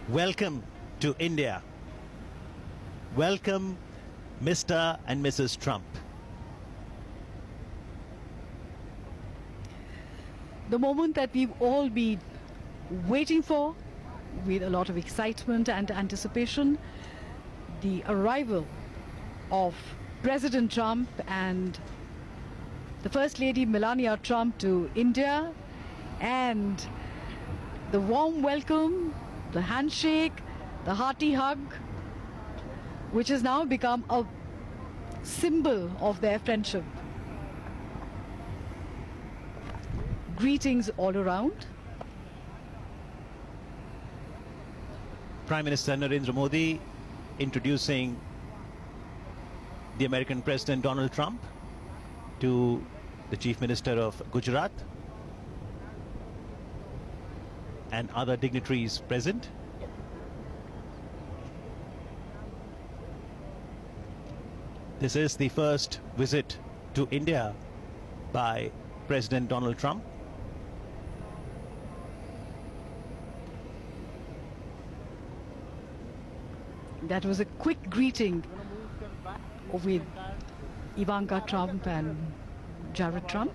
Welcome to India. Welcome, Mr. and Mrs. Trump. The moment that we've all been waiting for with a lot of excitement and anticipation, the arrival of President Trump and the First Lady Melania Trump to India, and the warm welcome, the handshake, the hearty hug, which has now become a symbol of their friendship. Greetings all around. Prime Minister Narendra Modi introducing the American President Donald Trump to the Chief Minister of Gujarat and other dignitaries present. This is the first visit to India by President Donald Trump. That was a quick greeting with Ivanka Trump and Jared Trump,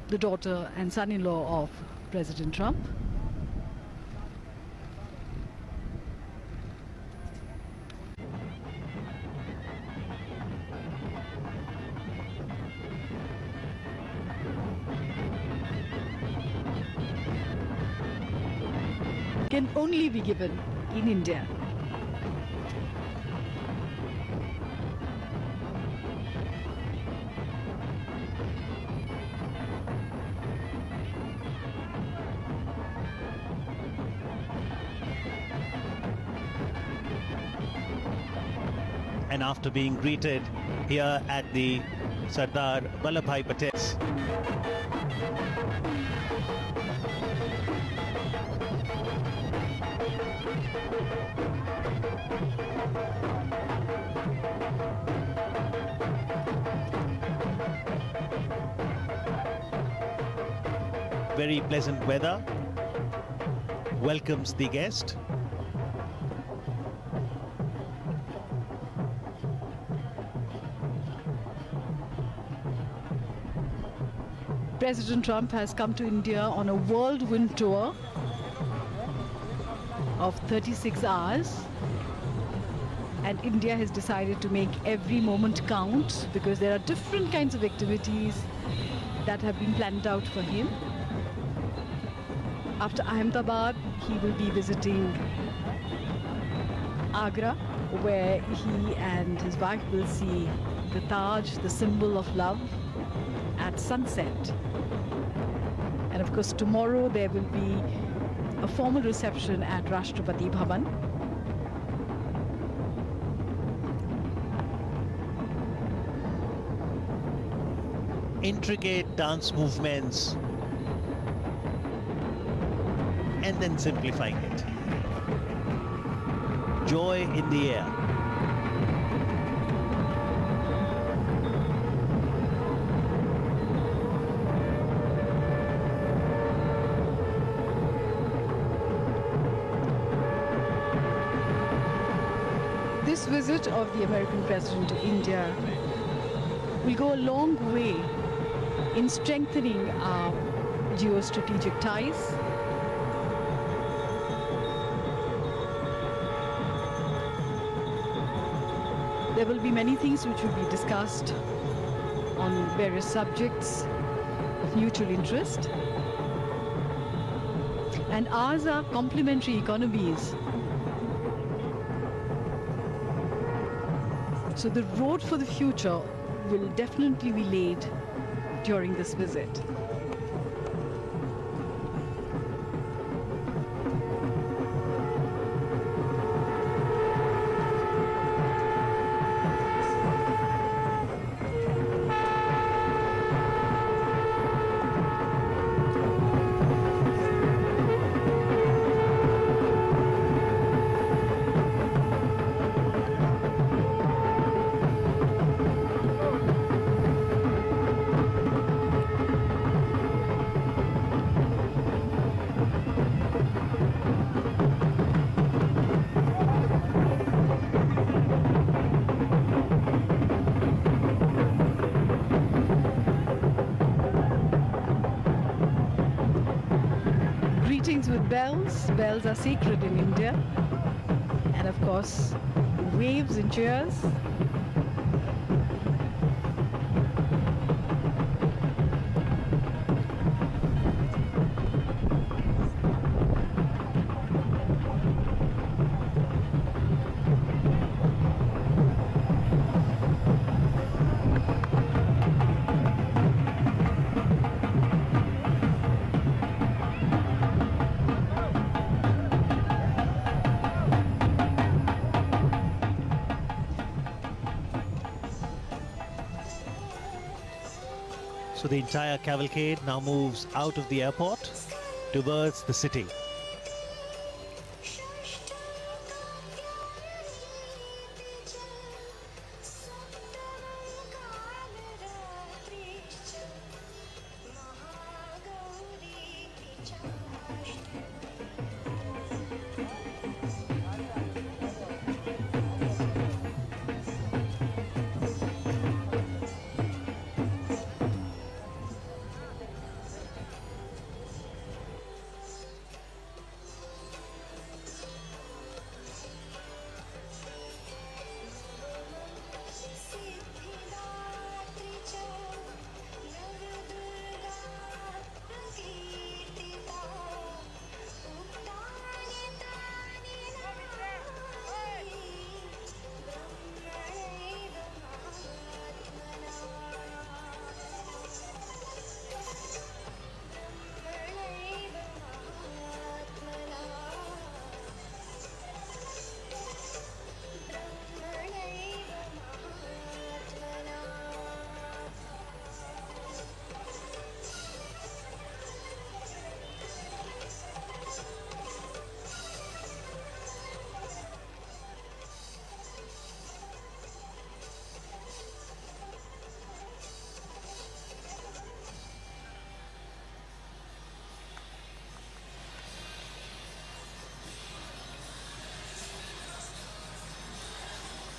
the daughter and son-in-law of President Trump. Can only be given in India. And after being greeted here at the Sardar Vallabhbhai Patel, very pleasant weather welcomes the guest. President Trump has come to India on a whirlwind tour of 36 hours, and India has decided to make every moment count because there are different kinds of activities that have been planned out for him. After Ahmedabad, he will be visiting Agra, where he and his wife will see the Taj, the symbol of love, at sunset. And of course, tomorrow there will be a formal reception at Rashtrapati Bhavan. Intricate dance movements and then simplifying it. Joy in the air. This visit of the American President to India will go a long way in strengthening our geostrategic ties. There will be many things which will be discussed on various subjects of mutual interest. And ours are complementary economies. So the road for the future will definitely be laid during this visit. greetings with bells. Bells are sacred in India. And of course, waves and cheers. So the entire cavalcade now moves out of the airport towards the city.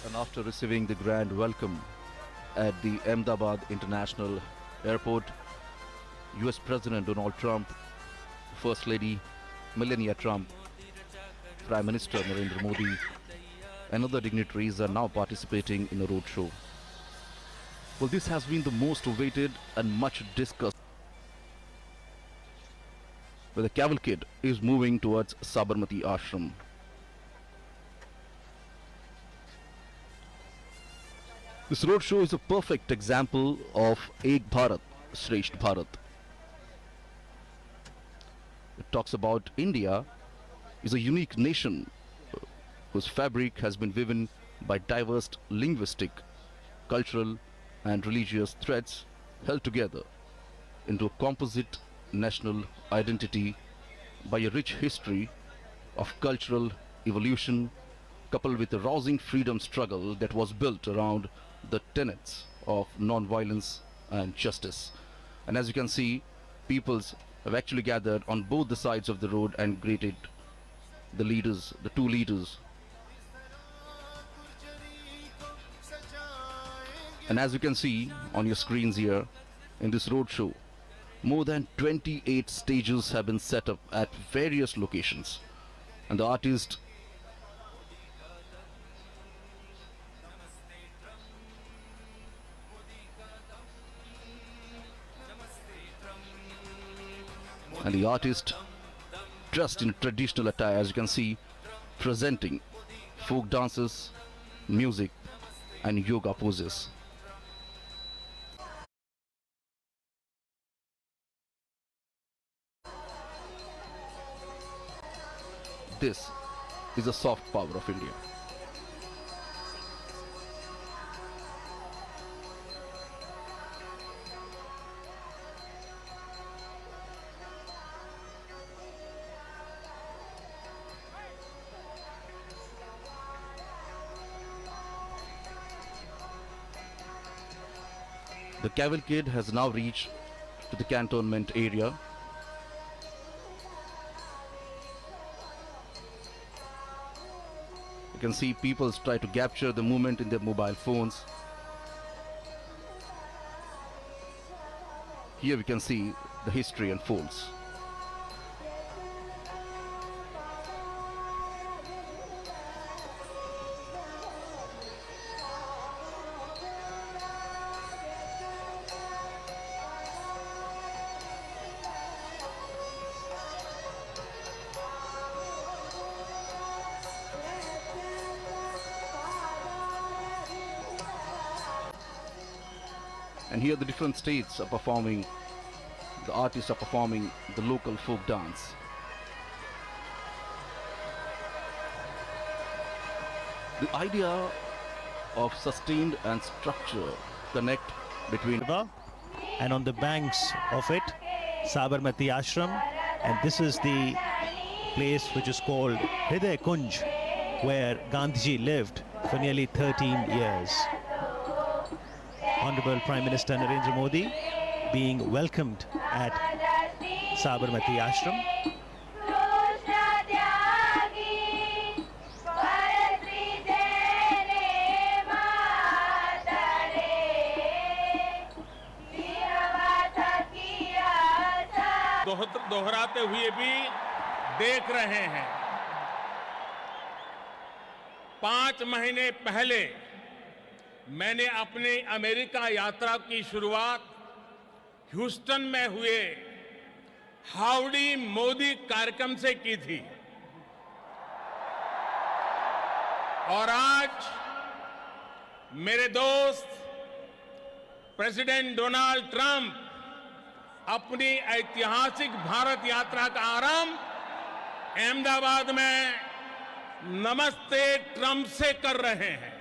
And after receiving the grand welcome at the Ahmedabad International Airport, US President Donald Trump, First Lady Melania Trump, Prime Minister Narendra Modi, and other dignitaries are now participating in a roadshow. Well, this has been the most awaited and much discussed, where the cavalcade is moving towards Sabarmati Ashram. This roadshow is a perfect example of Ek Bharat, Shresht Bharat. It talks about India is a unique nation whose fabric has been woven by diverse linguistic, cultural and religious threads held together into a composite national identity by a rich history of cultural evolution coupled with a rousing freedom struggle that was built around the tenets of non-violence and justice. And as you can see, peoples have actually gathered on both the sides of the road and greeted the leaders, the two leaders. And as you can see on your screens here, in this roadshow, more than 28 stages have been set up at various locations. And the artist dressed in traditional attire, as you can see, presenting folk dances, music and yoga poses. This is the soft power of India. The cavalcade has now reached to the cantonment area. You can see people try to capture the movement in their mobile phones. Here we can see the history unfolds. And here the different states are performing, the artists are performing the local folk dance. The idea of sustained and structured connect between river, and on the banks of it, Sabarmati Ashram, and this is the place which is called Hriday Kunj, where Gandhiji lived for nearly 13 years. Honorable Prime Minister Narendra Modi being welcomed at Sabarmati Ashram. दोहराते हुए भी देख रहे हैं। 5 महीने पहले मैंने अपनी अमेरिका यात्रा की शुरुआत ह्यूस्टन में हुए हाउडी मोदी कार्यक्रम से की थी और आज मेरे दोस्त प्रेसिडेंट डोनाल्ड ट्रंप अपनी ऐतिहासिक भारत यात्रा का आरंभ अहमदाबाद में नमस्ते ट्रंप से कर रहे हैं।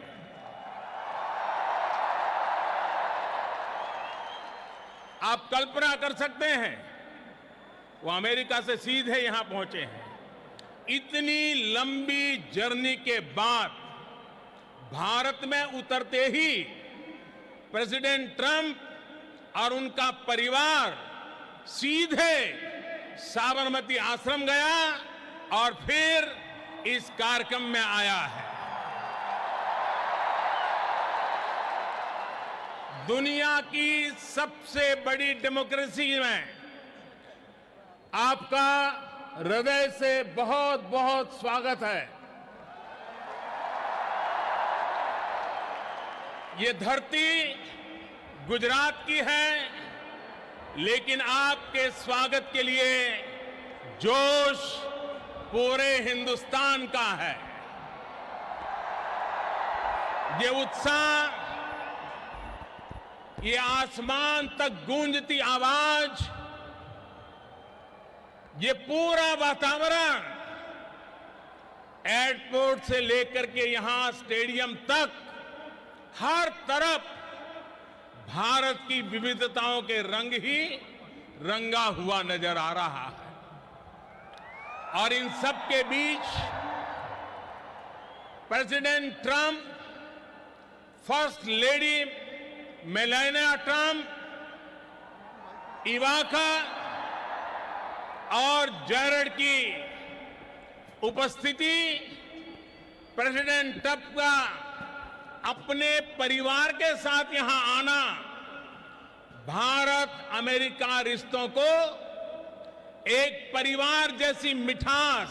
आप कल्पना कर सकते हैं, वो अमेरिका से सीधे यहां पहुंचे हैं। इतनी लंबी जर्नी के बाद भारत में उतरते ही प्रेसिडेंट ट्रंप और उनका परिवार सीधे साबरमती आश्रम गया और फिर इस कार्यक्रम में आया है। दुनिया की सबसे बड़ी डेमोक्रेसी में आपका हृदय से बहुत बहुत स्वागत है। ये धरती गुजरात की है, लेकिन आपके स्वागत के लिए जोश पूरे हिंदुस्तान का है। ये उत्साह, ये आसमान तक गूंजती आवाज, ये पूरा वातावरण एयरपोर्ट से लेकर के यहां स्टेडियम तक हर तरफ भारत की विविधताओं के रंग ही रंगा हुआ नजर आ रहा है। और इन सब के बीच president Trump, first lady Melania Trump, Ivanka और जैरेड की उपस्थिति, प्रेसिडेंट ट्रंप का अपने परिवार के साथ यहां आना भारत अमेरिका रिश्तों को एक परिवार जैसी मिठास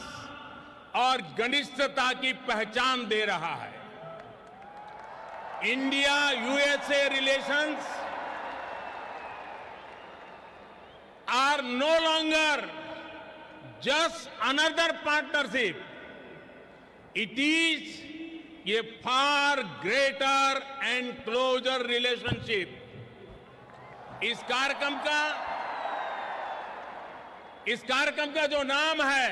और घनिष्ठता की पहचान दे रहा है। India USA relations are no longer just another partnership, it is ये far greater and closer relationship. इस कार्यक्रम का जो नाम है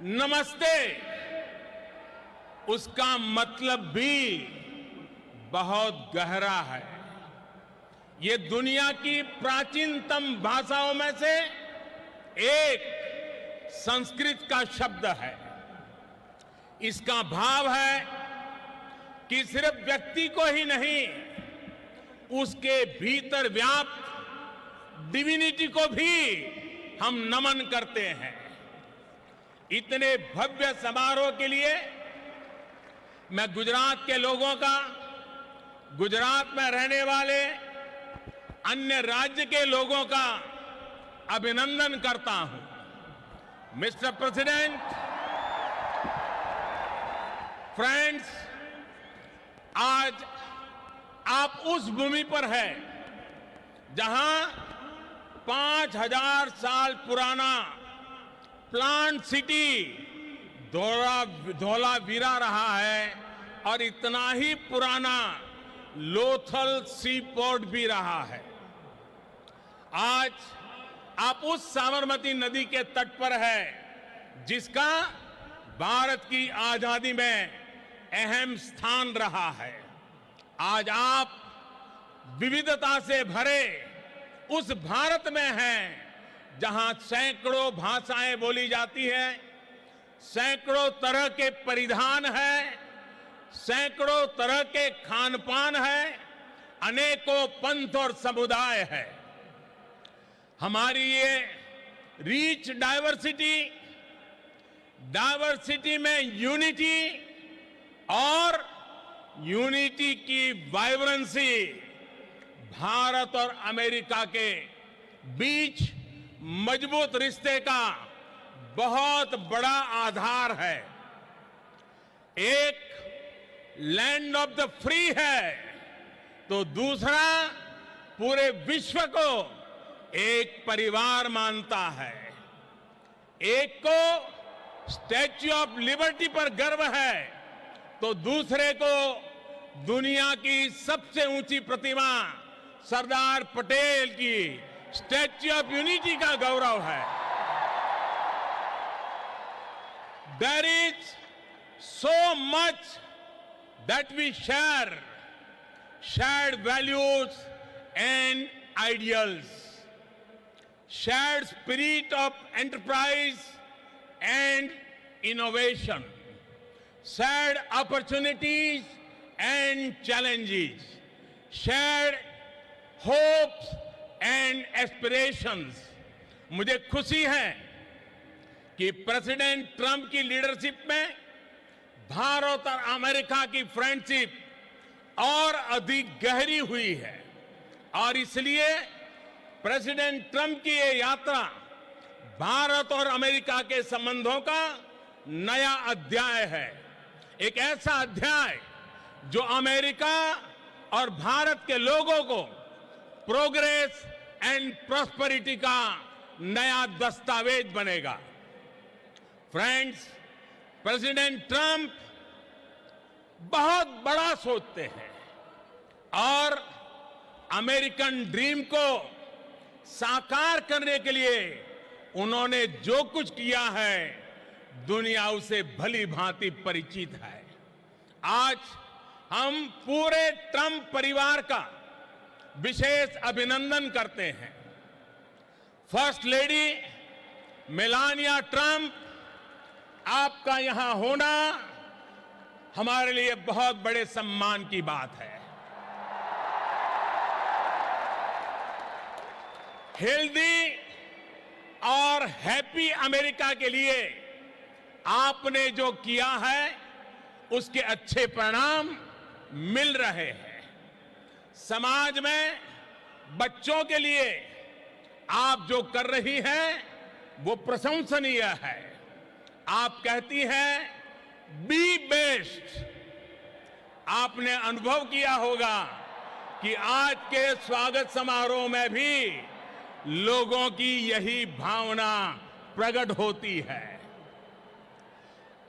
नमस्ते, उसका मतलब भी बहुत गहरा है। ये दुनिया की प्राचीनतम भाषाओं में से एक संस्कृत का शब्द है। इसका भाव है कि सिर्फ व्यक्ति को ही नहीं, उसके भीतर व्याप्त डिविनिटी को भी हम नमन करते हैं। इतने भव्य समारोह के लिए मैं गुजरात के लोगों का, गुजरात में रहने वाले अन्य राज्य के लोगों का अभिनंदन करता हूं। मिस्टर प्रेसिडेंट, फ्रेंड्स, आज आप उस भूमि पर हैं जहां 5000 साल पुराना प्लांट सिटी धोलावीरा रहा है और इतना ही पुराना लोथल सी पोर्ट भी रहा है। आज आप उस साबरमती नदी के तट पर है जिसका भारत की आजादी में अहम स्थान रहा है। आज आप विविधता से भरे उस भारत में हैं जहां सैकड़ों भाषाएं बोली जाती हैं, सैकड़ों तरह के परिधान हैं, सैकड़ों तरह के खान पान है, अनेकों पंथ और समुदाय है। हमारी ये रिच डाइवर्सिटी में यूनिटी और यूनिटी की वाइब्रेंसी भारत और अमेरिका के बीच मजबूत रिश्ते का बहुत बड़ा आधार है। एक लैंड ऑफ द फ्री है तो दूसरा पूरे विश्व को एक परिवार मानता है। एक को स्टैच्यू ऑफ लिबर्टी पर गर्व है तो दूसरे को दुनिया की सबसे ऊंची प्रतिमा सरदार पटेल की स्टैच्यू ऑफ यूनिटी का गौरव है। There is so much that we share, shared values and ideals, shared spirit of enterprise and innovation, shared opportunities and challenges, shared hopes and aspirations. मुझे खुशी है कि प्रेसिडेंट ट्रंप की लीडरशिप में भारत और अमेरिका की फ्रेंडशिप और अधिक गहरी हुई है और इसलिए प्रेसिडेंट ट्रंप की ये यात्रा भारत और अमेरिका के संबंधों का नया अध्याय है। एक ऐसा अध्याय जो अमेरिका और भारत के लोगों को प्रोग्रेस एंड प्रॉस्पेरिटी का नया दस्तावेज बनेगा। फ्रेंड्स, प्रेसिडेंट ट्रंप बहुत बड़ा सोचते हैं और अमेरिकन ड्रीम को साकार करने के लिए उन्होंने जो कुछ किया है दुनिया उसे भली भांति परिचित है। आज हम पूरे ट्रंप परिवार का विशेष अभिनंदन करते हैं। फर्स्ट लेडी मेलानिया ट्रंप, आपका यहां होना हमारे लिए बहुत बड़े सम्मान की बात है। हेल्दी और हैप्पी अमेरिका के लिए आपने जो किया है उसके अच्छे परिणाम मिल रहे हैं। समाज में बच्चों के लिए आप जो कर रही हैं वो प्रशंसनीय है। आप कहती हैं बी बेस्ट। आपने अनुभव किया होगा कि आज के स्वागत समारोह में भी लोगों की यही भावना प्रकट होती है।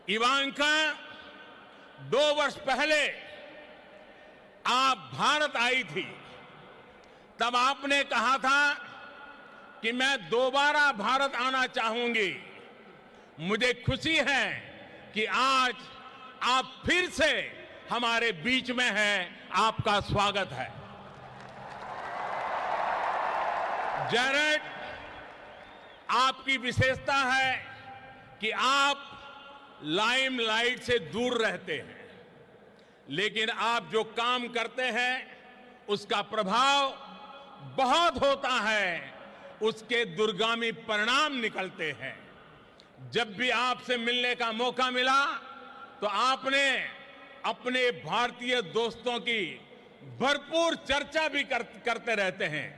इवांका 2 वर्ष पहले आप भारत आई थी, तब आपने कहा था कि मैं दोबारा भारत आना चाहूंगी। मुझे खुशी है कि आज आप फिर से हमारे बीच में हैं। आपका स्वागत है। जैरेड, आपकी विशेषता है कि आप लाइमलाइट से दूर रहते हैं, लेकिन आप जो काम करते हैं उसका प्रभाव बहुत होता है, उसके दूरगामी परिणाम निकलते हैं। जब भी आपसे मिलने का मौका मिला तो आपने अपने भारतीय दोस्तों की भरपूर चर्चा भी करते रहते हैं।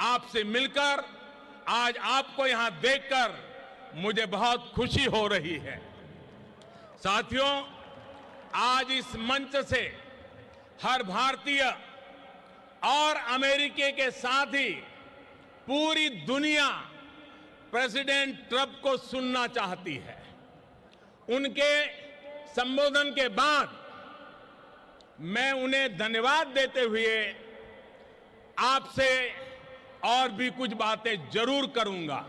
आपसे मिलकर, आज आपको यहां देखकर मुझे बहुत खुशी हो रही है। साथियों, आज इस मंच से हर भारतीय और अमेरिकी के साथ ही पूरी दुनिया प्रेसिडेंट ट्रंप को सुनना चाहती है। उनके संबोधन के बाद मैं उन्हें धन्यवाद देते हुए आपसे और भी कुछ बातें जरूर करूंगा।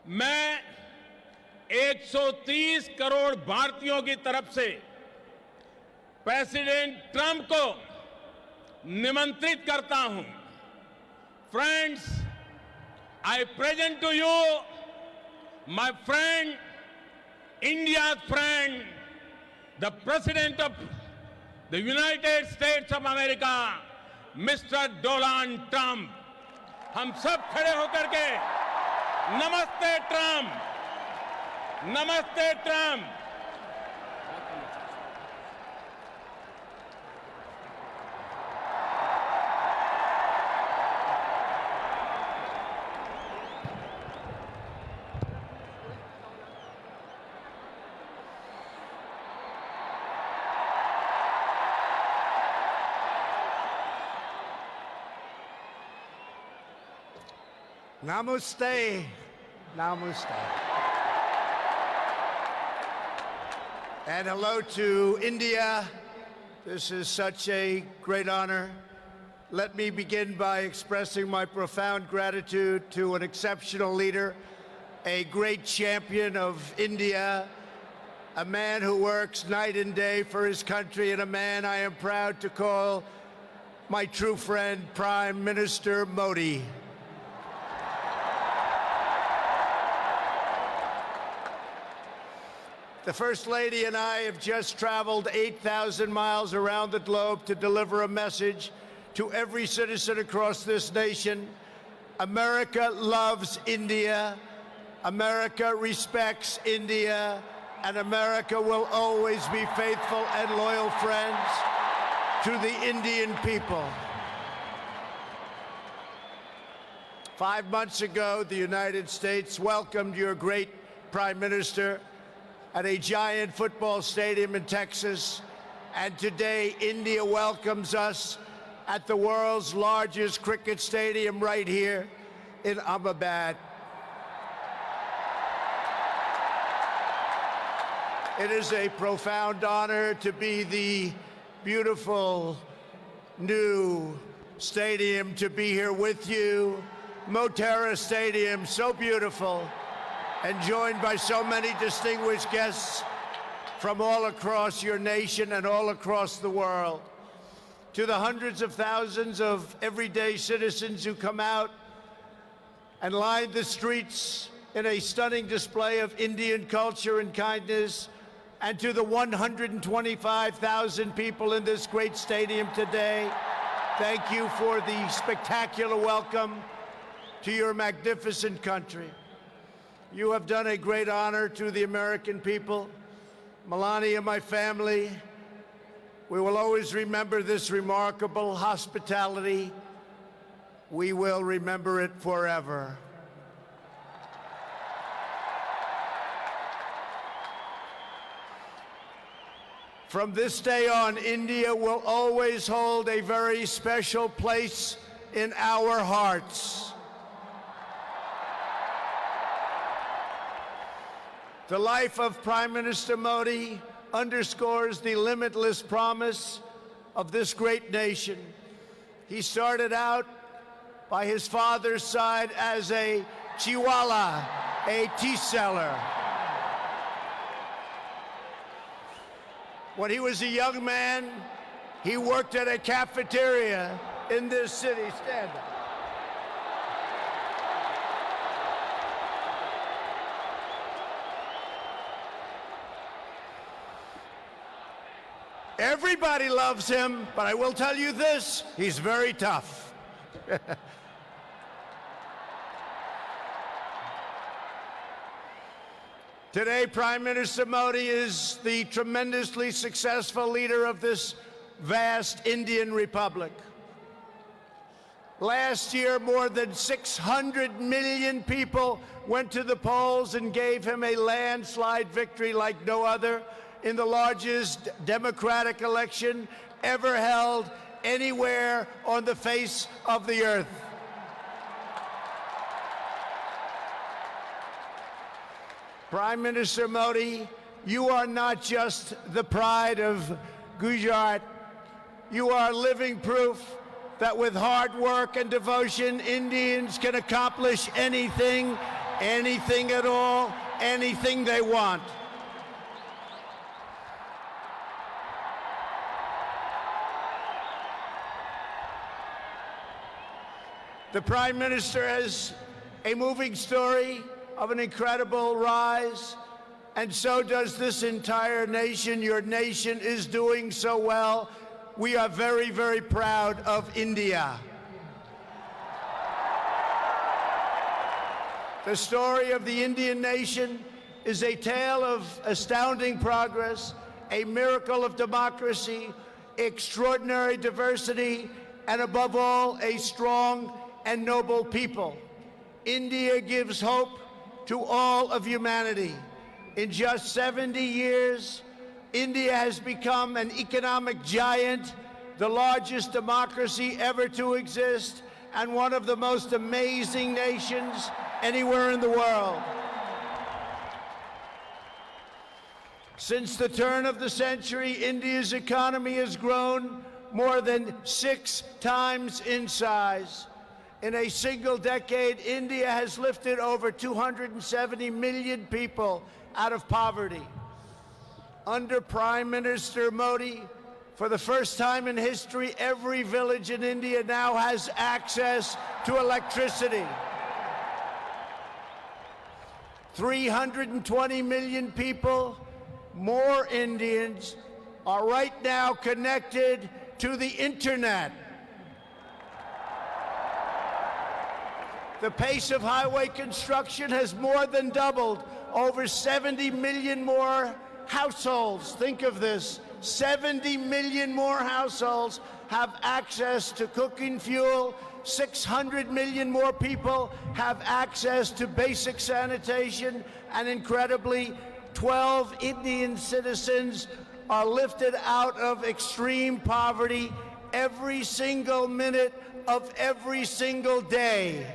मैं 130 करोड़ भारतीयों की तरफ से प्रेसिडेंट ट्रंप को निमंत्रित करता हूं। Friends, I present to you my friend, India's friend, the President of the United States of America, Mr. Donald Trump. हम सब खड़े होकर के नमस्ते ट्रंप, नमस्ते Trump. Namaste. Namaste. And hello to India. This is such a great honor. Let me begin by expressing my profound gratitude to an exceptional leader, a great champion of India, a man who works night and day for his country, and a man I am proud to call my true friend, Prime Minister Modi. The First Lady and I have just traveled 8,000 miles around the globe to deliver a message to every citizen across this nation. America loves India, America respects India, and America will always be faithful and loyal friends to the Indian people. 5 months ago, the United States welcomed your great Prime Minister at a giant football stadium in Texas. And today, India welcomes us at the world's largest cricket stadium right here in Ahmedabad. It is a profound honor to be the beautiful new stadium, to be here with you. Motera Stadium, so beautiful, and joined by so many distinguished guests from all across your nation and all across the world. To the hundreds of thousands of everyday citizens who come out and line the streets in a stunning display of Indian culture and kindness, and to the 125,000 people in this great stadium today, thank you for the spectacular welcome to your magnificent country. You have done a great honor to the American people. Melania, my family, we will always remember this remarkable hospitality. We will remember it forever. From this day on, India will always hold a very special place in our hearts. The life of Prime Minister Modi underscores the limitless promise of this great nation. He started out by his father's side as a chiwala, a tea seller. When he was a young man, he worked at a cafeteria in this city. Stand up. Everybody loves him, but I will tell you this, he's very tough. Today, Prime Minister Modi is the tremendously successful leader of this vast Indian Republic. Last year, more than 600 million people went to the polls and gave him a landslide victory like no other in the largest democratic election ever held anywhere on the face of the earth. Prime Minister Modi You are not just the pride of Gujarat. You are living proof that with hard work and devotion, Indians can accomplish anything, anything at all, anything they want. The Prime Minister has a moving story of an incredible rise, and so does this entire nation. Your nation is doing so well. We are very, very proud of India. The story of the Indian nation is a tale of astounding progress, a miracle of democracy, extraordinary diversity, and above all, a strong and noble people. India gives hope to all of humanity. In just 70 years, India has become an economic giant, the largest democracy ever to exist, and one of the most amazing nations anywhere in the world. Since the turn of the century, India's economy has grown more than 6 times in size. In a single decade, India has lifted over 270 million people out of poverty. Under Prime Minister Modi, for the first time in history, every village in India now has access to electricity. 320 million people, more Indians, are right now connected to the internet. The pace of highway construction has more than doubled. Over 70 million more households, think of this, 70 million more households have access to cooking fuel. 600 million more people have access to basic sanitation. And incredibly, 12 Indian citizens are lifted out of extreme poverty every single minute of every single day.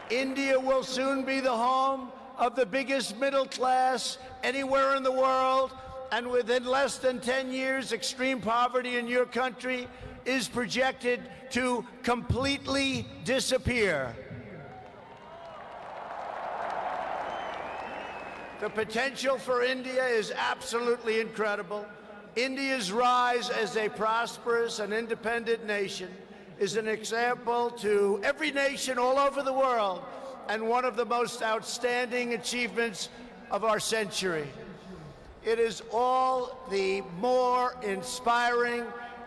India will soon be the home of the biggest middle class anywhere in the world, and within less than 10 years, extreme poverty in your country is projected to completely disappear. The potential for India is absolutely incredible. India's rise as a prosperous and independent nation is an example to every nation all over the world, and one of the most outstanding achievements of our century. It is all the more inspiring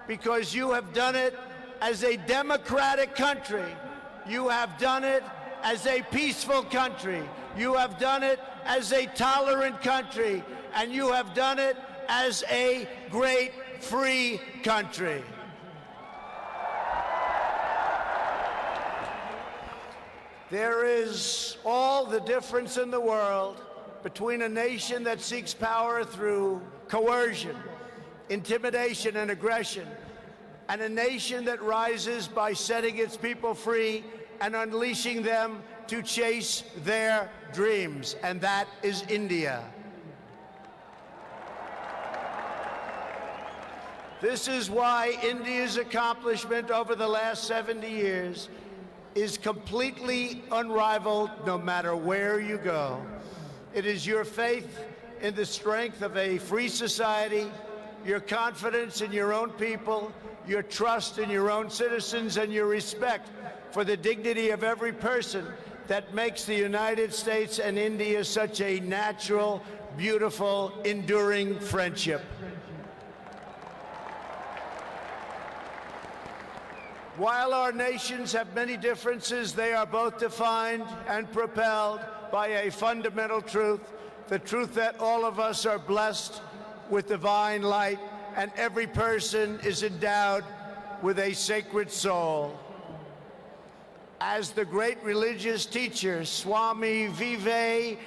because you have done it as a democratic country. You have done it as a peaceful country. You have done it as a tolerant country. And you have done it as a great free country. There is all the difference in the world between a nation that seeks power through coercion, intimidation, and aggression, and a nation that rises by setting its people free and unleashing them to chase their dreams, and that is India. This is why India's accomplishment over the last 70 years is completely unrivaled no matter where you go. It is your faith in the strength of a free society, your confidence in your own people, your trust in your own citizens, and your respect for the dignity of every person that makes the United States and India such a natural, beautiful, enduring friendship. While our nations have many differences, they are both defined and propelled by a fundamental truth, the truth that all of us are blessed with divine light and every person is endowed with a sacred soul. As the great religious teacher Swami Vivekananda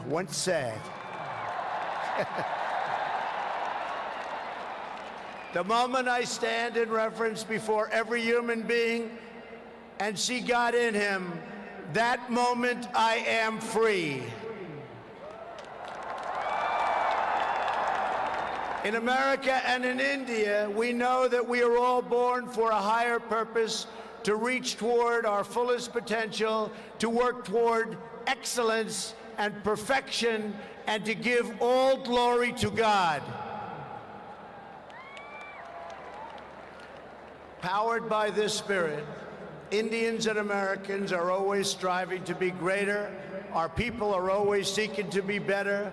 once said, the moment I stand in reverence before every human being and see God in him, that moment I am free. In America and in India, we know that we are all born for a higher purpose, to reach toward our fullest potential, to work toward excellence and perfection, and to give all glory to God. Powered by this spirit, Indians and Americans are always striving to be greater. Our people are always seeking to be better.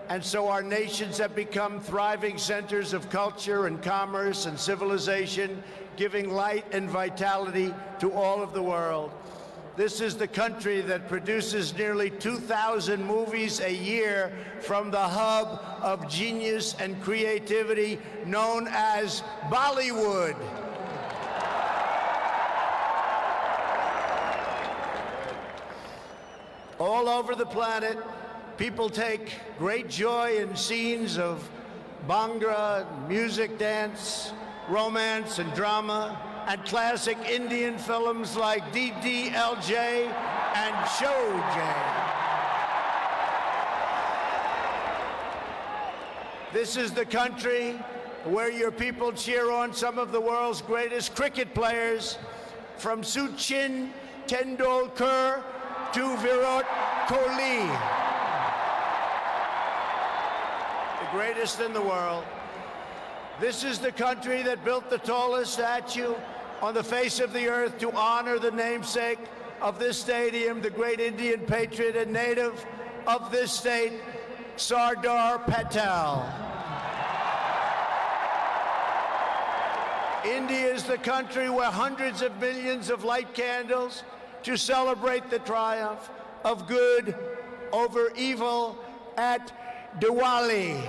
And so our nations have become thriving centers of culture and commerce and civilization, giving light and vitality to all of the world. This is the country that produces nearly 2,000 movies a year from the hub of genius and creativity known as Bollywood. All over the planet, people take great joy in scenes of Bhangra, music, dance, romance, and drama, and classic Indian films like DDLJ and Showjay. This is the country where your people cheer on some of the world's greatest cricket players, from Sachin Tendulkar to Virat Kohli, the greatest in the world. This is the country that built the tallest statue on the face of the earth to honor the namesake of this stadium, the great Indian patriot and native of this state, Sardar Patel. India is the country where hundreds of millions of light candles to celebrate the triumph of good over evil at Diwali.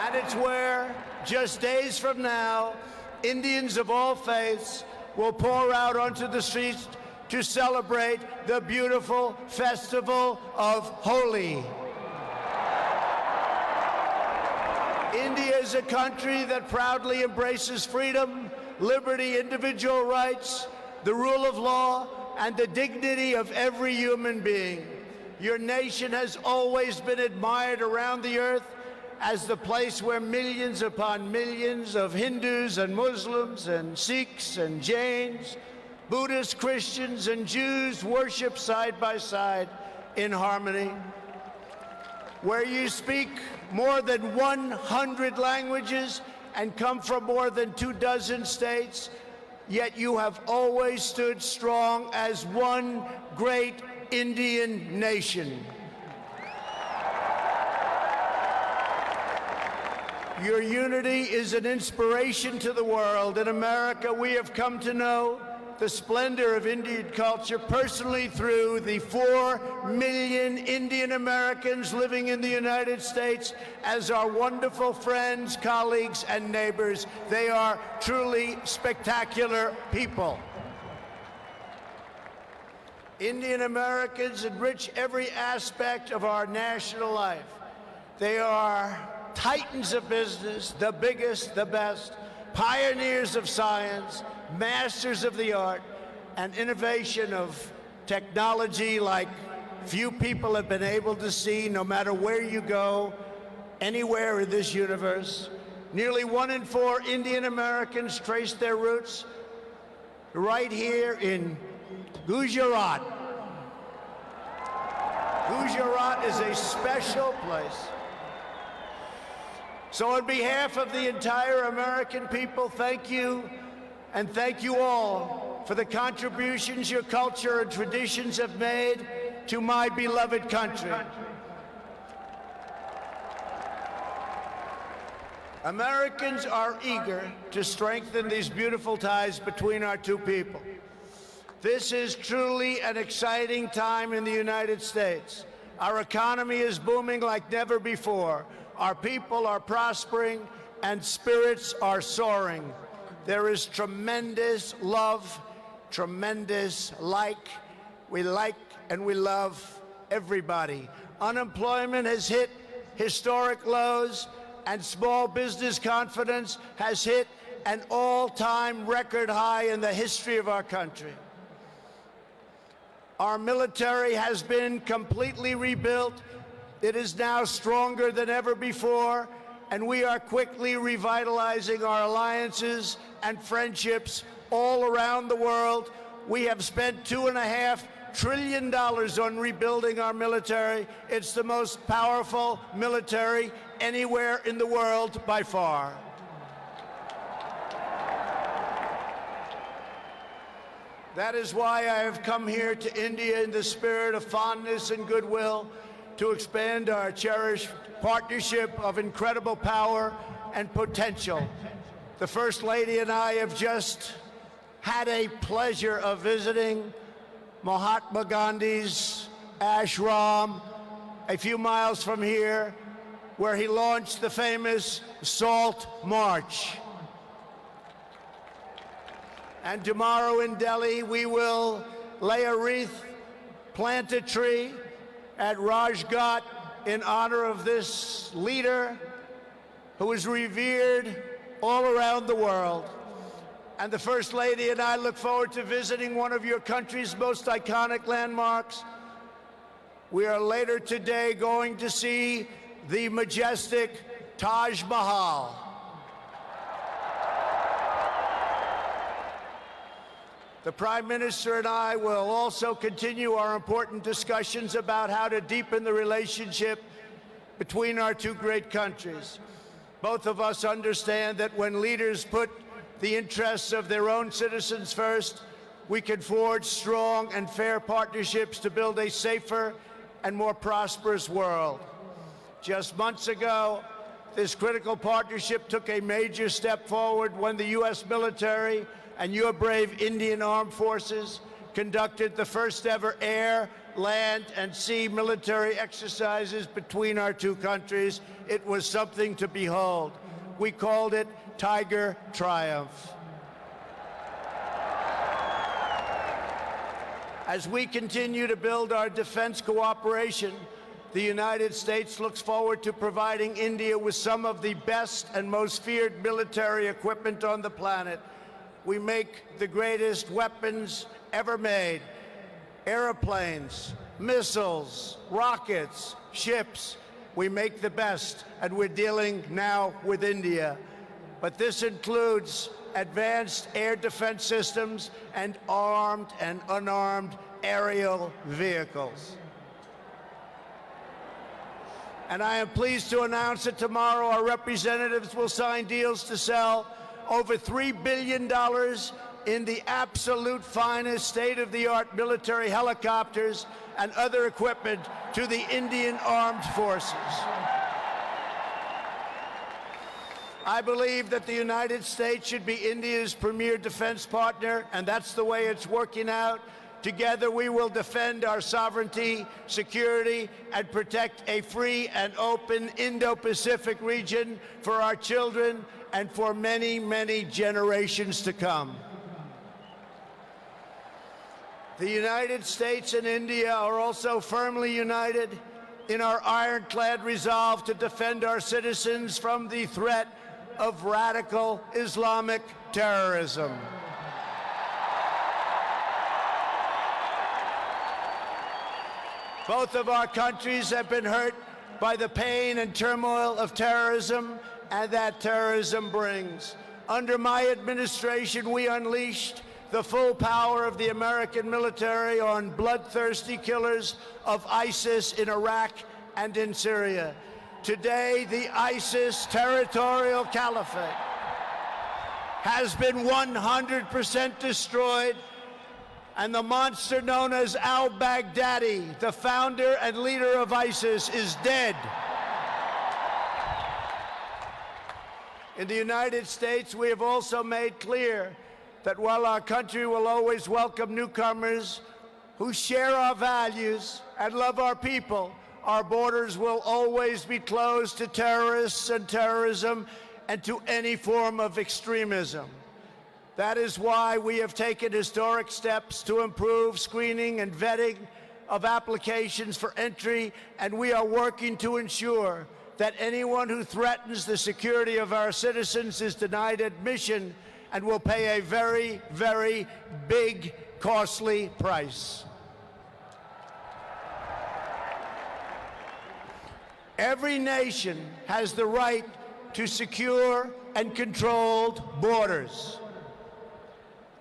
And it's where, just days from now, Indians of all faiths will pour out onto the streets to celebrate the beautiful festival of Holi. India is a country that proudly embraces freedom, liberty, individual rights, the rule of law, and the dignity of every human being. Your nation has always been admired around the earth as the place where millions upon millions of Hindus and Muslims and Sikhs and Jains, Buddhists, Christians, and Jews worship side by side in harmony. Where you speak more than 100 languages and come from more than 24 states, yet you have always stood strong as one great Indian nation. Your unity is an inspiration to the world. In America, we have come to know the splendor of Indian culture personally through the 4 million Indian Americans living in the United States as our wonderful friends, colleagues, and neighbors. They are truly spectacular people. Indian Americans enrich every aspect of our national life. They are titans of business, the biggest, the best, pioneers of science, masters of the art, and innovation of technology like few people have been able to see, no matter where you go, anywhere in this universe. Nearly 1 in 4 Indian Americans trace their roots right here in Gujarat. Gujarat is a special place. So on behalf of the entire American people, thank you, and thank you all for the contributions your culture and traditions have made to my beloved country. Americans are eager to strengthen these beautiful ties between our two people. This is truly an exciting time in the United States. Our economy is booming like never before. Our people are prospering and spirits are soaring. There is tremendous love, tremendous we like and we love everybody. Unemployment has hit historic lows, and small business confidence has hit an all-time record high in the history of our country. Our military has been completely rebuilt. It is now stronger than ever before, and we are quickly revitalizing our alliances and friendships all around the world. We have spent $2.5 trillion on rebuilding our military. It's the most powerful military anywhere in the world by far. That is why I have come here to India in the spirit of fondness and goodwill to expand our cherished partnership of incredible power and potential. The First Lady and I have just had a pleasure of visiting Mahatma Gandhi's ashram a few miles from here, where he launched the famous Salt March. And tomorrow in Delhi, we will lay a wreath, plant a tree at Rajghat in honor of this leader who is revered all around the world. And the First Lady and I look forward to visiting one of your country's most iconic landmarks. We are later today going to see the majestic Taj Mahal. The Prime Minister and I will also continue our important discussions about how to deepen the relationship between our two great countries. Both of us understand that when leaders put the interests of their own citizens first, we can forge strong and fair partnerships to build a safer and more prosperous world. Just months ago, this critical partnership took a major step forward when the U.S. military and your brave Indian Armed Forces conducted the first ever air, land, and sea military exercises between our two countries. It was something to behold. We called it Tiger Triumph. As we continue to build our defense cooperation, the United States looks forward to providing India with some of the best and most feared military equipment on the planet. We make the greatest weapons ever made: airplanes, missiles, rockets, ships. We make the best, and we're dealing now with India. But this includes advanced air defense systems and armed and unarmed aerial vehicles. And I am pleased to announce that tomorrow our representatives will sign deals to sell over $3 billion in the absolute finest state-of-the-art military helicopters and other equipment to the Indian Armed Forces. I believe that the United States should be India's premier defense partner, and that's the way it's working out. Together, we will defend our sovereignty, security, and protect a free and open Indo-Pacific region for our children and for many, many generations to come. The United States and India are also firmly united in our ironclad resolve to defend our citizens from the threat of radical Islamic terrorism. Both of our countries have been hurt by the pain and turmoil of terrorism and that terrorism brings. Under my administration, we unleashed the full power of the American military on bloodthirsty killers of ISIS in Iraq and in Syria. Today, the ISIS territorial caliphate has been 100% destroyed, and the monster known as al-Baghdadi, the founder and leader of ISIS, is dead. In the United States, we have also made clear that while our country will always welcome newcomers who share our values and love our people, our borders will always be closed to terrorists and terrorism and to any form of extremism. That is why we have taken historic steps to improve screening and vetting of applications for entry, and we are working to ensure that anyone who threatens the security of our citizens is denied admission and will pay a very, very big, costly price. Every nation has the right to secure and controlled borders.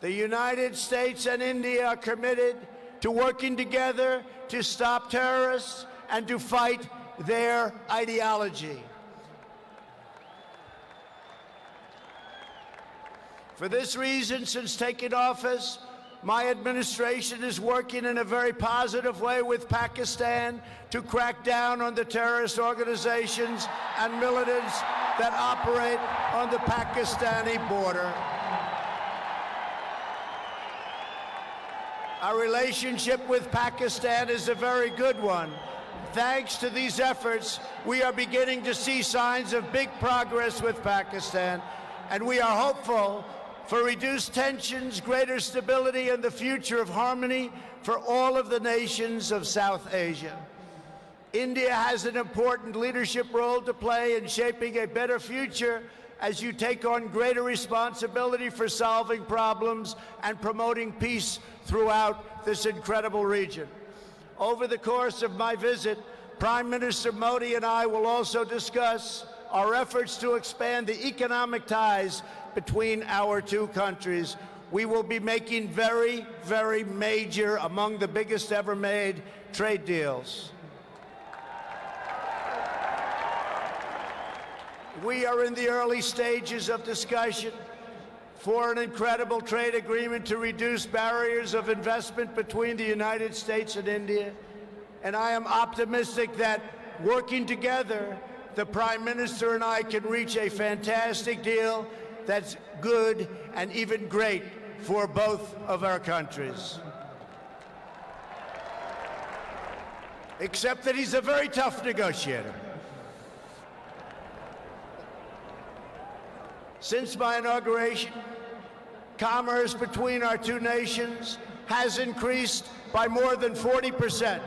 The United States and India are committed to working together to stop terrorists and to fight their ideology. For this reason, since taking office, my administration is working in a very positive way with Pakistan to crack down on the terrorist organizations and militants that operate on the Pakistani border. Our relationship with Pakistan is a very good one. Thanks to these efforts, we are beginning to see signs of big progress with Pakistan, and we are hopeful for reduced tensions, greater stability, and the future of harmony for all of the nations of South Asia. India has an important leadership role to play in shaping a better future as you take on greater responsibility for solving problems and promoting peace throughout this incredible region. Over the course of my visit, Prime Minister Modi and I will also discuss our efforts to expand the economic ties between our two countries. We will be making very, very major, among the biggest ever made, trade deals. We are in the early stages of discussion for an incredible trade agreement to reduce barriers of investment between the United States and India. And I am optimistic that working together, the Prime Minister and I can reach a fantastic deal that's good and even great for both of our countries. Except that he's a very tough negotiator. Since my inauguration, commerce between our two nations has increased by more than 40%.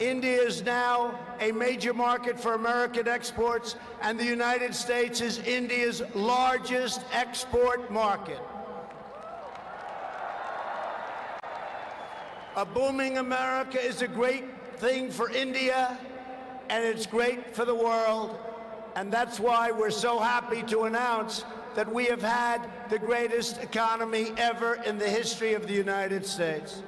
India is now a major market for American exports, and the United States is India's largest export market. A booming America is a great thing for India, and it's great for the world, and that's why we're so happy to announce that we have had the greatest economy ever in the history of the United States.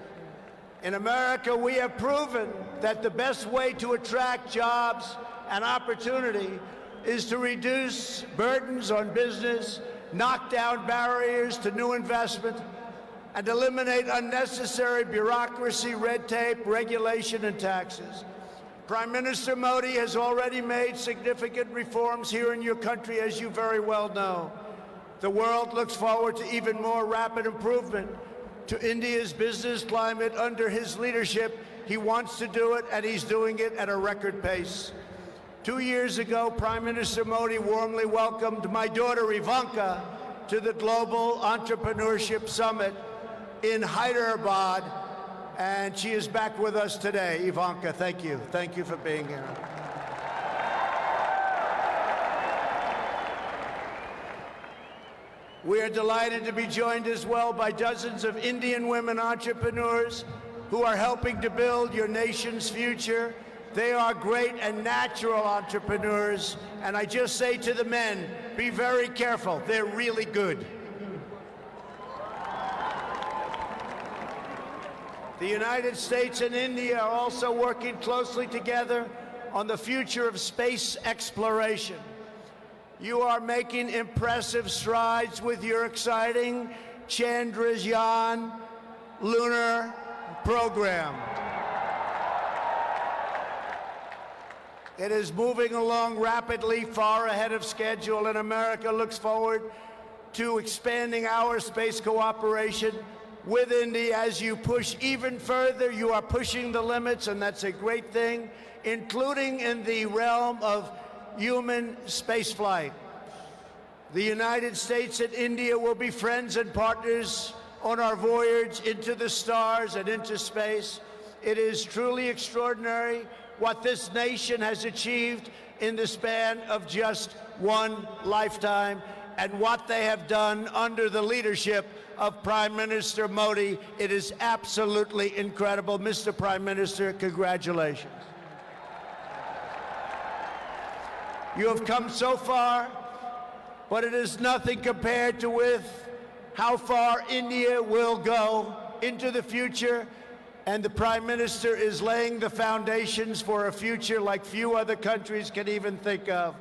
In America, we have proven that the best way to attract jobs and opportunity is to reduce burdens on business, knock down barriers to new investment, and eliminate unnecessary bureaucracy, red tape, regulation, and taxes. Prime Minister Modi has already made significant reforms here in your country, as you very well know. The world looks forward to even more rapid improvement to India's business climate under his leadership. He wants to do it, and he's doing it at a record pace. 2 years ago, Prime Minister Modi warmly welcomed my daughter Ivanka to the Global Entrepreneurship Summit in Hyderabad, and she is back with us today. Ivanka, thank you. Thank you for being here. We are delighted to be joined as well by dozens of Indian women entrepreneurs who are helping to build your nation's future. They are great and natural entrepreneurs, and I just say to the men, be very careful. They're really good. The United States and India are also working closely together on the future of space exploration. You are making impressive strides with your exciting Chandrayaan lunar program. It is moving along rapidly, far ahead of schedule, and America looks forward to expanding our space cooperation with India. As you push even further, you are pushing the limits, and that's a great thing, including in the realm of human spaceflight. The United States and India will be friends and partners on our voyage into the stars and into space. It is truly extraordinary what this nation has achieved in the span of just one lifetime, and what they have done under the leadership of Prime Minister Modi. It is absolutely incredible. Mr. Prime Minister, congratulations. You have come so far, but it is nothing compared to with how far India will go into the future. And the Prime Minister is laying the foundations for a future like few other countries can even think of.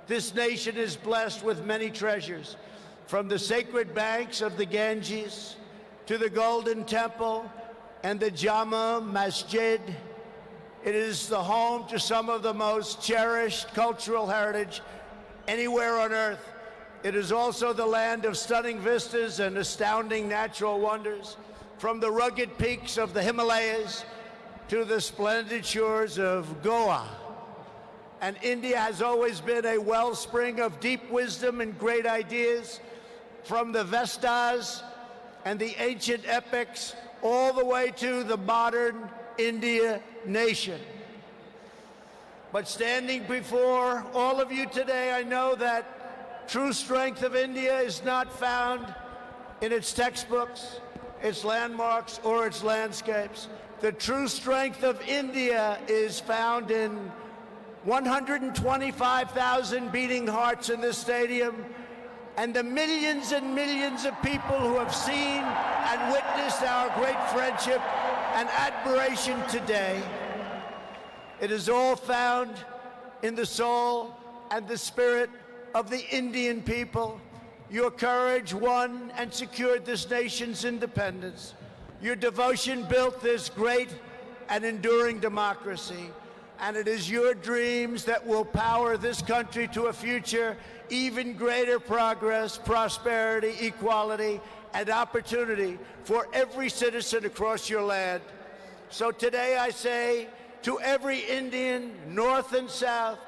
This nation is blessed with many treasures, from the sacred banks of the Ganges to the Golden Temple and the Jama Masjid. It is the home to some of the most cherished cultural heritage anywhere on earth. It is also the land of stunning vistas and astounding natural wonders, from the rugged peaks of the Himalayas to the splendid shores of Goa. And India has always been a wellspring of deep wisdom and great ideas, from the Vestas and the ancient epics all the way to the modern India nation. But standing before all of you today, I know that true strength of India is not found in its textbooks, its landmarks, or its landscapes. The true strength of India is found in 125,000 beating hearts in this stadium, and the millions and millions of people who have seen and witnessed our great friendship and admiration today. It is all found in the soul and the spirit of the Indian people. Your courage won and secured this nation's independence. Your devotion built this great and enduring democracy. And it is your dreams that will power this country to a future, even greater progress, prosperity, equality, and opportunity for every citizen across your land. So today I say to every Indian, North and South,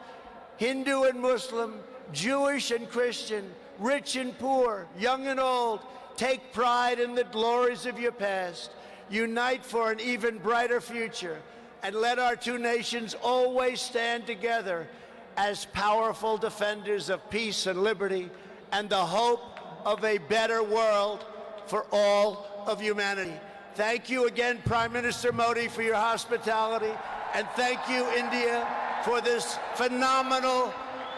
Hindu and Muslim, Jewish and Christian, rich and poor, young and old, take pride in the glories of your past. Unite for an even brighter future. And let our two nations always stand together as powerful defenders of peace and liberty and the hope of a better world for all of humanity. Thank you again, Prime Minister Modi, for your hospitality, and thank you, India, for this phenomenal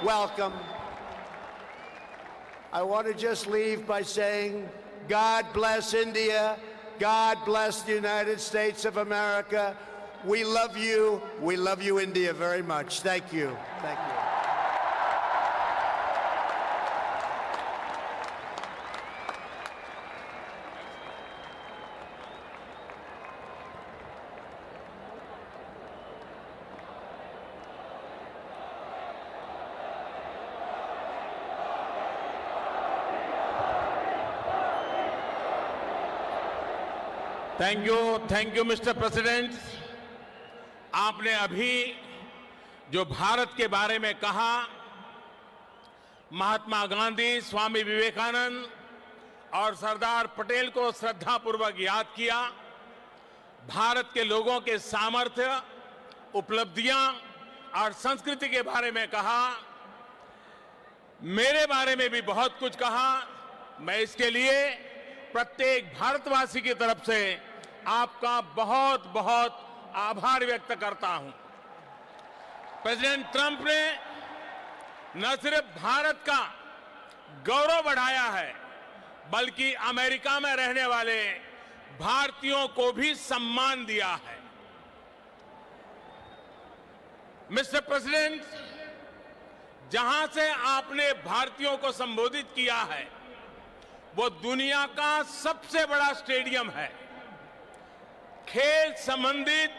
welcome. I want to just leave by saying, God bless India, God bless the United States of America. We love you, India, very much. Thank you. Thank you. Thank you, Mr. President. आपने अभी जो भारत के बारे में कहा, महात्मा गांधी, स्वामी विवेकानंद और सरदार पटेल को श्रद्धापूर्वक याद किया। भारत के लोगों के सामर्थ्य, उपलब्धियां और संस्कृति के बारे में कहा। मेरे बारे में भी बहुत कुछ कहा। मैं इसके लिए प्रत्येक भारतवासी की तरफ से आपका बहुत बहुत आभार व्यक्त करता हूं। प्रेसिडेंट ट्रंप ने न सिर्फ भारत का गौरव बढ़ाया है, बल्कि अमेरिका में रहने वाले भारतीयों को भी सम्मान दिया है। मिस्टर प्रेसिडेंट, जहां से आपने भारतीयों को संबोधित किया है, वो दुनिया का सबसे बड़ा स्टेडियम है। खेल संबंधित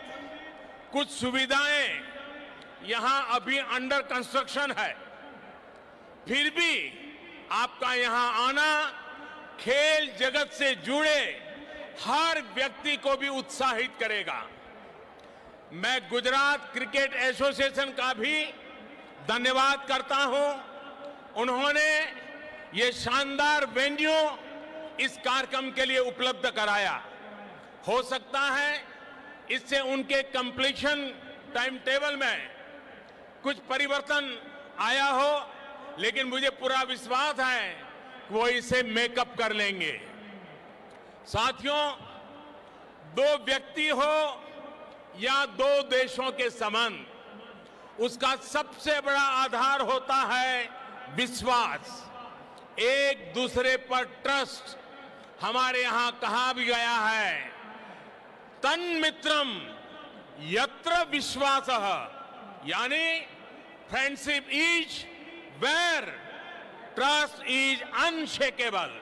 कुछ सुविधाएं यहां अभी अंडर कंस्ट्रक्शन है, फिर भी आपका यहां आना खेल जगत से जुड़े हर व्यक्ति को भी उत्साहित करेगा। मैं गुजरात क्रिकेट एसोसिएशन का भी धन्यवाद करता हूं। उन्होंने ये शानदार वेन्यू इस कार्यक्रम के लिए उपलब्ध कराया। हो सकता है इससे उनके कंप्लीशन टाइम टेबल में कुछ परिवर्तन आया हो, लेकिन मुझे पूरा विश्वास है कि वो इसे मेकअप कर लेंगे। साथियों, दो व्यक्ति हो या दो देशों के संबंध, उसका सबसे बड़ा आधार होता है विश्वास, एक दूसरे पर ट्रस्ट। हमारे यहां कहा भी गया है, तन्मित्रम यत्र विश्वासः, यानी friendship is where trust is unshakable.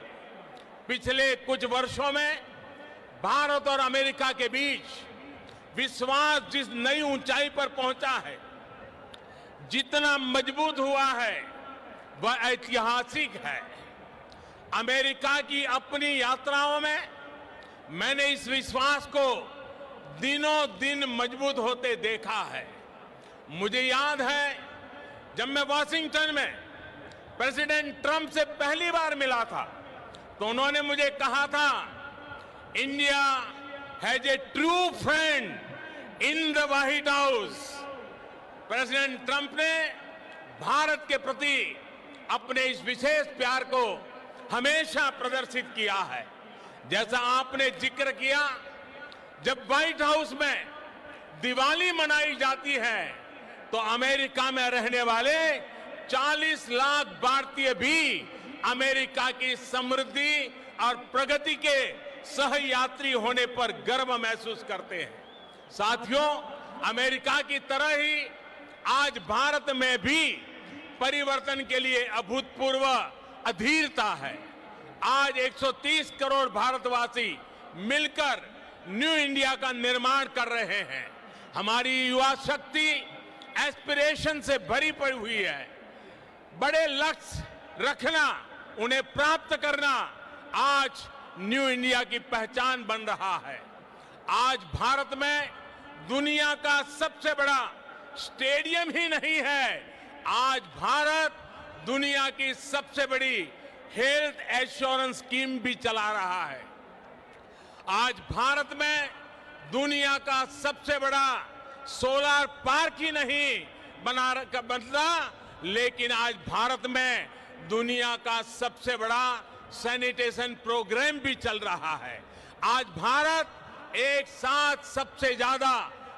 पिछले कुछ वर्षों में भारत और अमेरिका के बीच विश्वास जिस नई ऊंचाई पर पहुंचा है, जितना मजबूत हुआ है, वह ऐतिहासिक है। अमेरिका की अपनी यात्राओं में मैंने इस विश्वास को दिनों दिन मजबूत होते देखा है। मुझे याद है जब मैं वॉशिंगटन में प्रेसिडेंट ट्रंप से पहली बार मिला था, तो उन्होंने मुझे कहा था, India has a true friend in the white house. President Trump ने भारत के प्रति अपने इस विशेष प्यार को हमेशा प्रदर्शित किया है। जैसा आपने जिक्र किया, जब व्हाइट हाउस में दिवाली मनाई जाती है तो अमेरिका में रहने वाले 40 लाख भारतीय भी अमेरिका की समृद्धि और प्रगति के सहयात्री होने पर गर्व महसूस करते हैं। साथियों, अमेरिका की तरह ही आज भारत में भी परिवर्तन के लिए अभूतपूर्व अधीरता है। आज 130 करोड़ भारतवासी मिलकर न्यू इंडिया का निर्माण कर रहे हैं। हमारी युवा शक्ति एस्पिरेशन से भरी पड़ी हुई है। बड़े लक्ष्य रखना, उन्हें प्राप्त करना आज न्यू इंडिया की पहचान बन रहा है। आज भारत में दुनिया का सबसे बड़ा स्टेडियम ही नहीं है, आज भारत दुनिया की सबसे बड़ी हेल्थ एश्योरेंस स्कीम भी चला रहा है। आज भारत में दुनिया का सबसे बड़ा सोलर पार्क ही नहीं बनता, लेकिन आज भारत में दुनिया का सबसे बड़ा सैनिटेशन प्रोग्राम भी चल रहा है। आज भारत एक साथ सबसे ज्यादा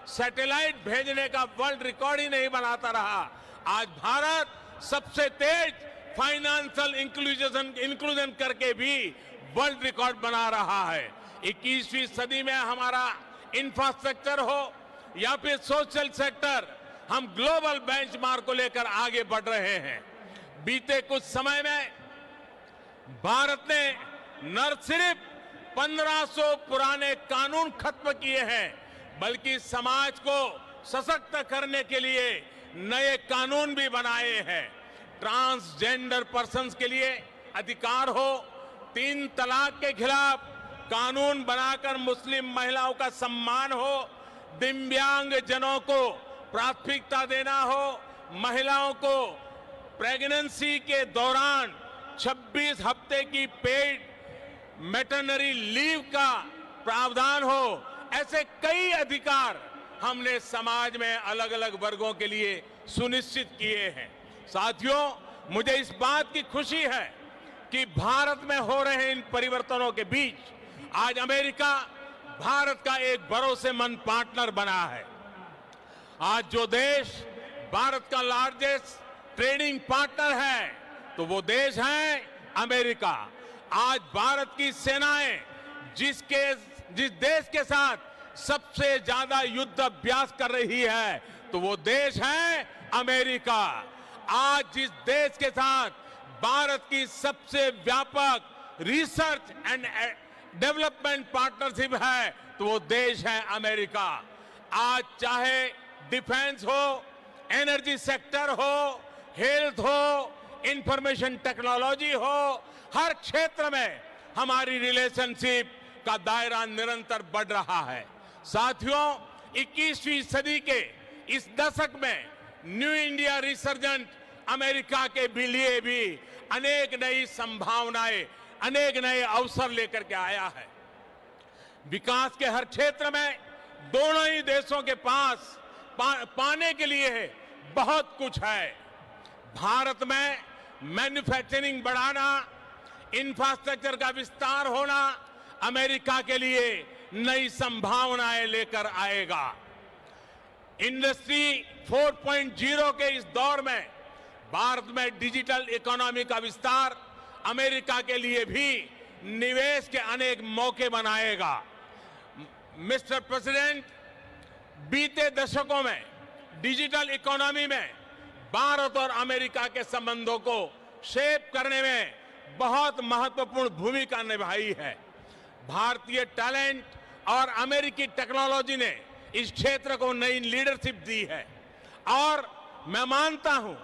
सैटेलाइट भेजने का वर्ल्ड रिकॉर्ड ही नहीं बनाता रहा, आज भारत सबसे तेज फाइनेंशियल इंक्लूजन करके भी वर्ल्ड रिकॉर्ड बना रहा है। 21वीं सदी में हमारा इंफ्रास्ट्रक्चर हो या फिर सोशल सेक्टर, हम ग्लोबल बेंचमार्क को लेकर आगे बढ़ रहे हैं। बीते कुछ समय में भारत ने न सिर्फ 1500 पुराने कानून खत्म किए हैं, बल्कि समाज को सशक्त करने के लिए नए कानून भी बनाए हैं। ट्रांसजेंडर पर्सन्स के लिए अधिकार हो, 3 तलाक के खिलाफ कानून बनाकर मुस्लिम महिलाओं का सम्मान हो, दिव्यांग जनों को प्राथमिकता देना हो, महिलाओं को प्रेगनेंसी के दौरान 26 हफ्ते की पेड मैटरनिटी लीव का प्रावधान हो, ऐसे कई अधिकार हमने समाज में अलग अलग वर्गों के लिए सुनिश्चित किए हैं। साथियों, मुझे इस बात की खुशी है कि भारत में हो रहे इन परिवर्तनों के बीच आज अमेरिका भारत का एक भरोसेमंद पार्टनर बना है। आज जो देश भारत का लार्जेस्ट ट्रेडिंग पार्टनर है, तो वो देश है अमेरिका। आज भारत की सेनाएं जिस देश के साथ सबसे ज्यादा युद्ध अभ्यास कर रही है, तो वो देश है अमेरिका। आज जिस देश के साथ भारत की सबसे व्यापक रिसर्च एंड डेवलपमेंट पार्टनरशिप है, तो वो देश है अमेरिका। आज चाहे डिफेंस हो, एनर्जी सेक्टर हो, हेल्थ हो, इंफॉर्मेशन टेक्नोलॉजी हो, हर क्षेत्र में हमारी रिलेशनशिप का दायरा निरंतर बढ़ रहा है। साथियों, 21वीं सदी के इस दशक में न्यू इंडिया रिसर्जेंट अमेरिका के लिए भी अनेक नई संभावनाएं, अनेक नए अवसर लेकर के आया है। विकास के हर क्षेत्र में दोनों ही देशों के पास पाने के लिए बहुत कुछ है। भारत में मैन्युफैक्चरिंग बढ़ाना, इंफ्रास्ट्रक्चर का विस्तार होना अमेरिका के लिए नई संभावनाएं लेकर आएगा। इंडस्ट्री 4.0 के इस दौर में भारत में डिजिटल इकोनॉमी का विस्तार अमेरिका के लिए भी निवेश के अनेक मौके बनाएगा। मिस्टर प्रेसिडेंट, बीते दशकों में डिजिटल इकोनॉमी में भारत और अमेरिका के संबंधों को शेप करने में बहुत महत्वपूर्ण भूमिका निभाई है। भारतीय टैलेंट और अमेरिकी टेक्नोलॉजी ने इस क्षेत्र को नई लीडरशिप दी है और मैं मानता हूं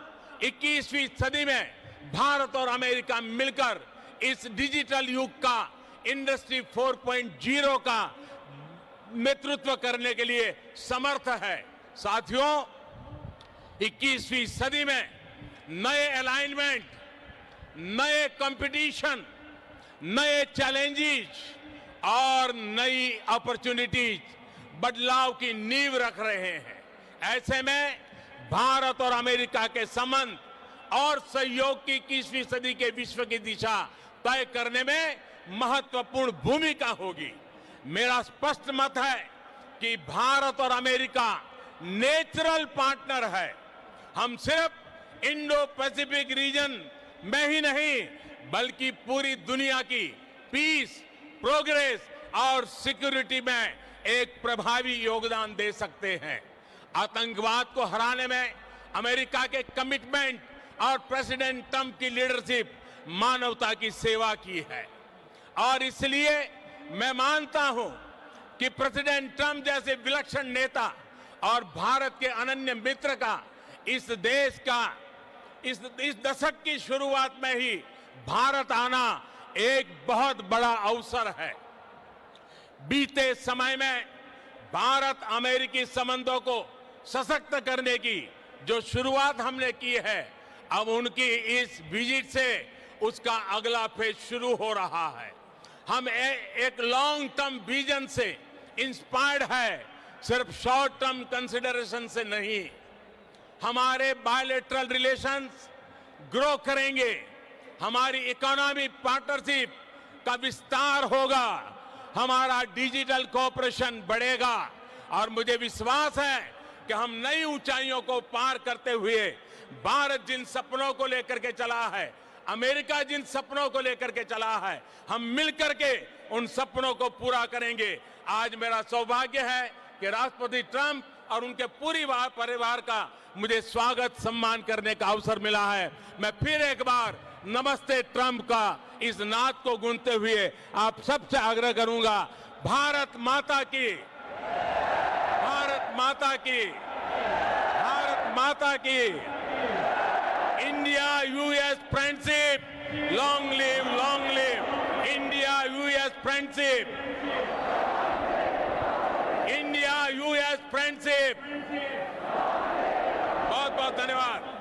21वीं सदी में भारत और अमेरिका मिलकर इस डिजिटल युग का इंडस्ट्री 4.0 का नेतृत्व करने के लिए समर्थ है। साथियों, 21वीं सदी में नए अलाइनमेंट, नए कंपटीशन, नए चैलेंजेस और नई अपॉर्चुनिटीज बदलाव की नींव रख रहे हैं। ऐसे में भारत और अमेरिका के संबंध और सहयोग की 21वीं सदी के विश्व की दिशा तय करने में महत्वपूर्ण भूमिका होगी। मेरा स्पष्ट मत है कि भारत और अमेरिका नेचुरल पार्टनर है। हम सिर्फ इंडो पैसिफिक रीजन में ही नहीं बल्कि पूरी दुनिया की पीस, प्रोग्रेस और सिक्योरिटी में एक प्रभावी योगदान दे सकते हैं। आतंकवाद को हराने में अमेरिका के कमिटमेंट और प्रेसिडेंट ट्रंप की लीडरशिप मानवता की सेवा की है और इसलिए मैं मानता हूं कि प्रेसिडेंट ट्रंप जैसे विलक्षण नेता और भारत के अनन्य मित्र का इस देश का इस दशक की शुरुआत में ही भारत आना एक बहुत बड़ा अवसर है। बीते समय में भारत अमेरिकी संबंधों को सशक्त करने की जो शुरुआत हमने की है, अब उनकी इस विजिट से उसका अगला फेज शुरू हो रहा है। हम एक लॉन्ग टर्म विजन से इंस्पायर्ड है, सिर्फ शॉर्ट टर्म कंसिडरेशन से नहीं। हमारे बायलैटरल रिलेशंस ग्रो करेंगे, हमारी इकोनॉमिक पार्टनरशिप का विस्तार होगा, हमारा डिजिटल कोऑपरेशन बढ़ेगा और मुझे विश्वास है कि हम नई ऊंचाइयों को पार करते हुए भारत जिन सपनों को लेकर के चला है, अमेरिका जिन सपनों को लेकर के चला है, हम मिलकर के उन सपनों को पूरा करेंगे। आज मेरा सौभाग्य है कि राष्ट्रपति ट्रंप और उनके पूरी परिवार का मुझे स्वागत सम्मान करने का अवसर मिला है। मैं फिर एक बार नमस्ते ट्रंप का इस नाद को गूंजते हुए आप सबसे आग्रह करूंगा, भारत माता की, भारत माता की, भारत माता की। India US friendship, long live India US friendship, India US friendship. बहुत बहुत धन्यवाद।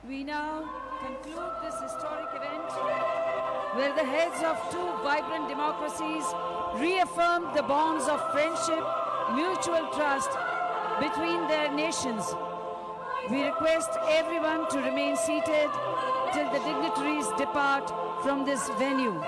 We now conclude this historic event where the heads of two vibrant democracies reaffirmed the bonds of friendship, mutual trust between their nations. We request everyone to remain seated till the dignitaries depart from this venue.